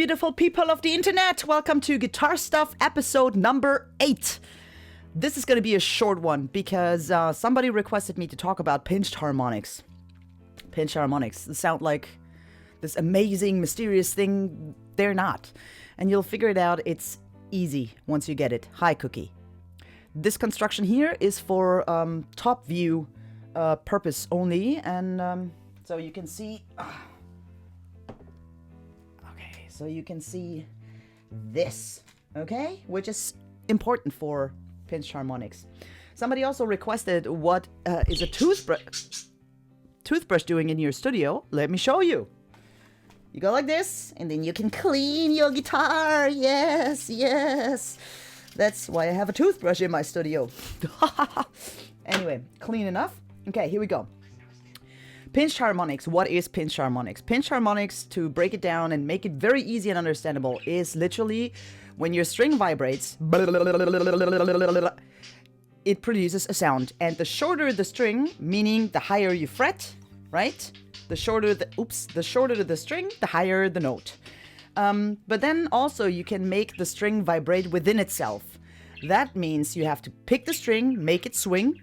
beautiful people of the internet. Welcome to Guitar Stuff episode number 8. This is going to be a short one because somebody requested me to talk about pinched harmonics. Pinched harmonics. They sound like this amazing, mysterious thing. They're not. And you'll figure it out. It's easy once you get it. Hi, Cookie. This construction here is for top view purpose only. And so you can see... So you can see this, okay? Which is important for pinched harmonics. Somebody also requested what is a toothbrush doing in your studio. Let me show you. You go like this, and then you can clean your guitar. Yes, yes. That's why I have a toothbrush in my studio. Anyway, clean enough. Okay, here we go. Pinched harmonics. What is pinched harmonics? Pinched harmonics, to break it down and make it very easy and understandable, is literally when your string vibrates, it produces a sound. And the shorter the string, meaning the higher you fret, right? The shorter the string, the higher the note. But then also you can make the string vibrate within itself. That means you have to pick the string, make it swing,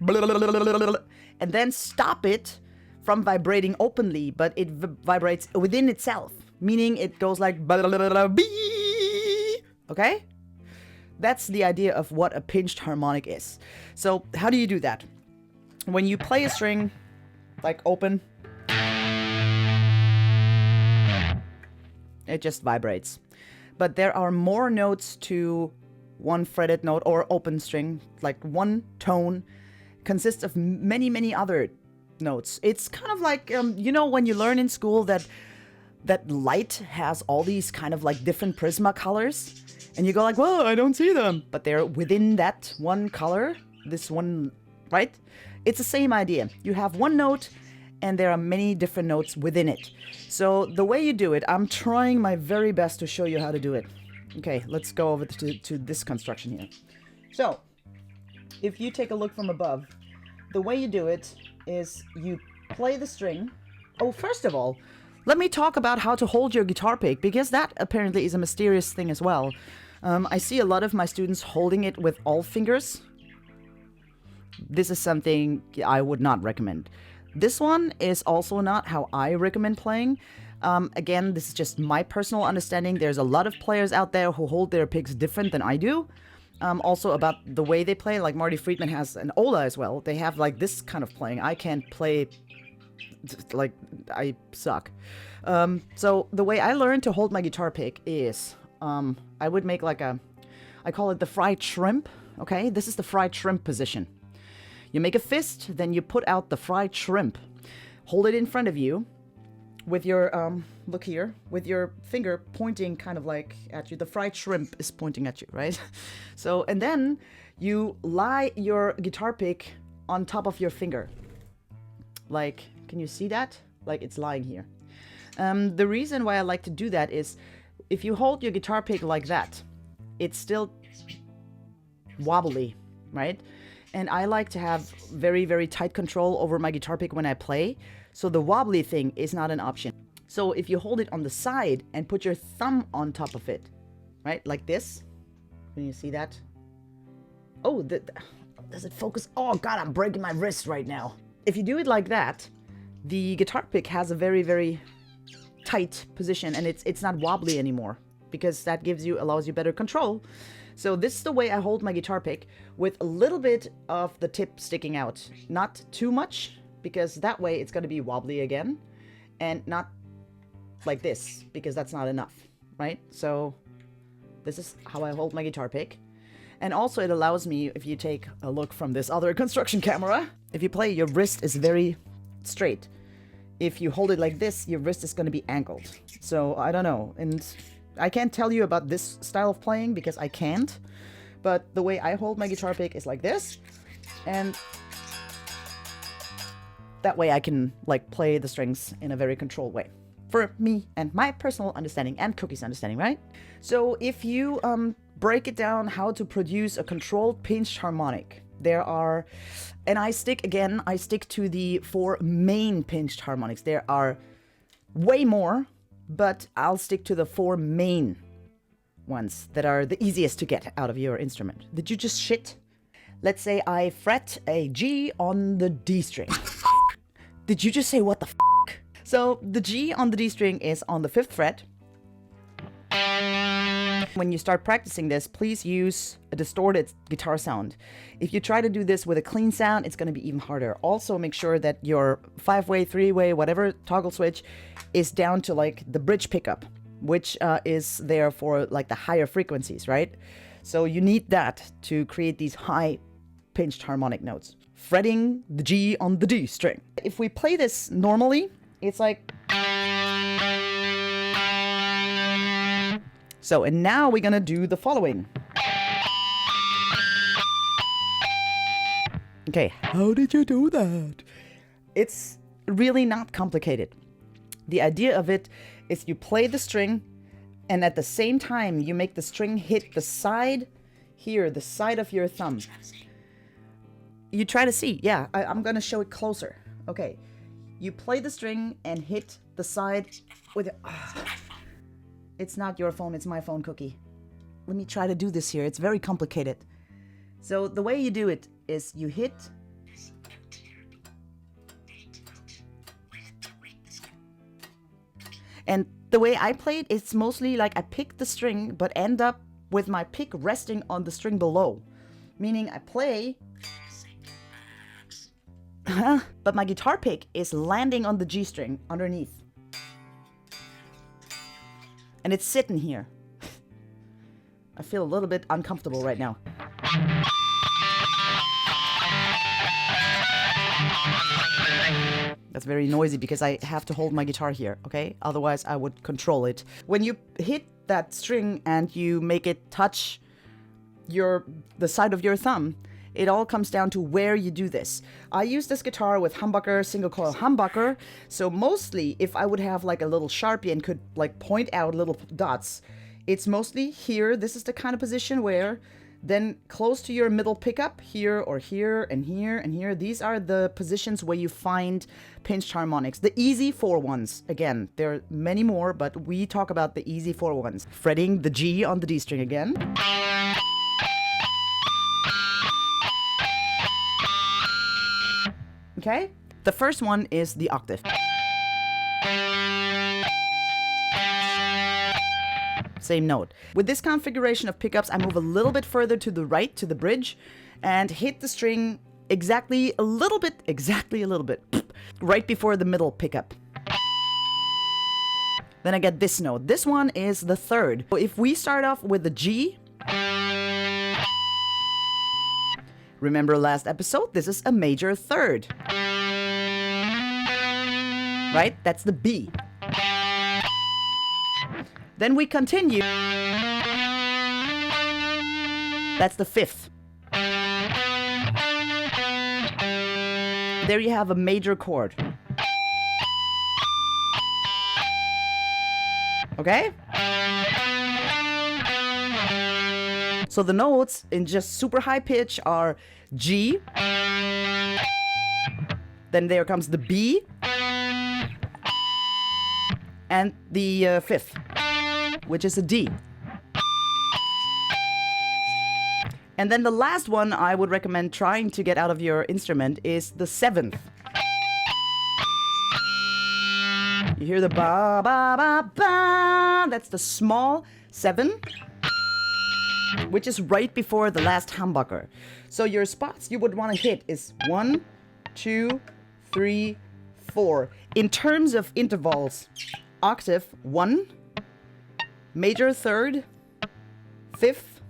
and then stop it from vibrating openly, but it vibrates within itself, meaning it goes like okay? That's the idea of what a pinched harmonic is. So how do you do that? When you play a string like open, it just vibrates. But there are more notes to one fretted note or open string. Like one tone consists of many other notes. It's kind of like, you know, when you learn in school that light has all these kind of like different prisma colors, and you go like, well, I don't see them, but they're within that one color, this one, right? It's the same idea. You have one note, and there are many different notes within it. So the way you do it, I'm trying my very best to show you how to do it. Okay, let's go over to this construction here. So, if you take a look from above, the way you do it is you play the string. Oh, first of all, let me talk about how to hold your guitar pick, because that apparently is a mysterious thing as well. I see a lot of my students holding it with all fingers. This is something I would not recommend. This one is also not how I recommend playing. Again, this is just my personal understanding. There's a lot of players out there who hold their picks different than I do. Also about the way they play, like Marty Friedman has an Ola as well. They have like this kind of playing. I can't play, like, I suck. So the way I learned to hold my guitar pick is, I would make like I call it the fried shrimp, okay? This is the fried shrimp position. You make a fist, then you put out the fried shrimp. Hold it in front of you with your, look here, with your finger pointing kind of like at you. The fried shrimp is pointing at you, right? So, and then you lie your guitar pick on top of your finger. Like, can you see that? Like it's lying here. The reason why I like to do that is if you hold your guitar pick like that, it's still wobbly, right? And I like to have very tight control over my guitar pick when I play. So the wobbly thing is not an option. So if you hold it on the side and put your thumb on top of it, right? Like this. Can you see that? Oh, does it focus? Oh God, I'm breaking my wrist right now. If you do it like that, the guitar pick has a very tight position, and it's not wobbly anymore, because that allows you better control. So this is the way I hold my guitar pick, with a little bit of the tip sticking out. Not too much, because that way it's going to be wobbly again, and not like this, because that's not enough, right? So this is how I hold my guitar pick. And also it allows me, if you take a look from this other construction camera, if you play, your wrist is very straight. If you hold it like this, your wrist is going to be angled. So I don't know, and I can't tell you about this style of playing because I can't, but the way I hold my guitar pick is like this, and that way I can like play the strings in a very controlled way. For me and my personal understanding and Cookie's understanding, right? So if you break it down how to produce a controlled pinched harmonic, there are, and I stick to the 4 main pinched harmonics. There are way more, but I'll stick to the 4 main ones that are the easiest to get out of your instrument. Did you just shit? Let's say I fret a G on the D string. Did you just say what the f? So the G on the D string is on the 5th fret. When you start practicing this, please use a distorted guitar sound. If you try to do this with a clean sound, it's going to be even harder. Also, make sure that your 5-way, 3-way, whatever toggle switch is down to like the bridge pickup, which is there for like the higher frequencies, right? So you need that to create these high pinched harmonic notes. Fretting the G on the D string. If we play this normally, it's like... So, and now we're gonna do the following. Okay, how did you do that? It's really not complicated. The idea of it is you play the string, and at the same time you make the string hit the side here, the side of your thumb. You try to see, yeah, I'm gonna show it closer. Okay, you play the string and hit the side with it. It's not your phone, it's my phone, Cookie. Let me try to do this here. It's very complicated. So the way you do it is you hit... And the way I play it, it's mostly like I pick the string, but end up with my pick resting on the string below. Meaning I play... but my guitar pick is landing on the G string underneath. And it's sitting here. I feel a little bit uncomfortable right now. That's very noisy because I have to hold my guitar here, okay? Otherwise I would control it. When you hit that string and you make it touch the side of your thumb, it all comes down to where you do this. I use this guitar with humbucker, single coil humbucker. So mostly if I would have like a little Sharpie and could like point out little dots, it's mostly here. This is the kind of position where then close to your middle pickup, here or here and here and here. These are the positions where you find pinched harmonics. The easy 4 ones. Again, there are many more, but we talk about the easy 4 ones. Fretting the G on the D string again. Okay, the first one is the octave. Same note. With this configuration of pickups, I move a little bit further to the right, to the bridge, and hit the string exactly a little bit, right before the middle pickup. Then I get this note. This one is the 3rd. So if we start off with the G, remember last episode, this is a major 3rd. Right? That's the B. Then we continue. That's the 5th. There you have a major chord. Okay? So the notes in just super high pitch are G, then there comes the B, and the 5th, which is a D. And then the last one I would recommend trying to get out of your instrument is the 7th. You hear the ba ba ba ba, that's the small 7. Which is right before the last humbucker. So your spots you would want to hit is 1, 2, 3, 4. In terms of intervals, octave 1, major 3rd, 5th,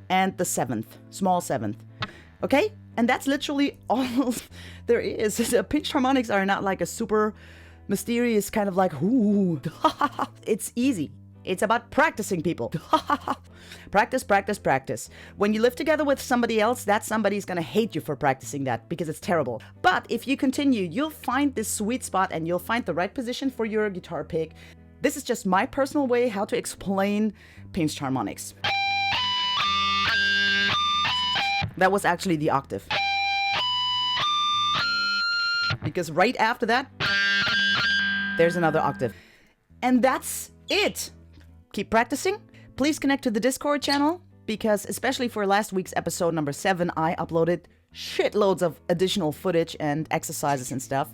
and the 7th, small 7th. Okay? And that's literally all there is. Pinched harmonics are not like a super mysterious kind of like, ooh. It's easy. It's about practicing, people. Practice, practice, practice. When you live together with somebody else, that somebody's gonna hate you for practicing that because it's terrible. But if you continue, you'll find this sweet spot and you'll find the right position for your guitar pick. This is just my personal way how to explain pinched harmonics. That was actually the octave. Because right after that, there's another octave. And that's it. Keep practicing. Please connect to the Discord channel, because especially for last week's episode number 7, I uploaded shitloads of additional footage and exercises and stuff.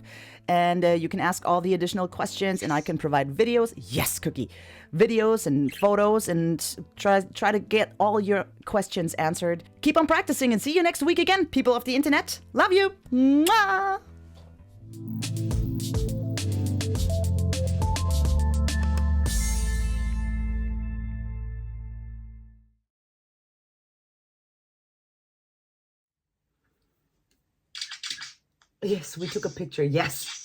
And you can ask all the additional questions, and I can provide videos. Yes, Cookie. Videos and photos, and try to get all your questions answered. Keep on practicing, and see you next week again, people of the internet. Love you. Mwah! Yes, we took a picture. Yes.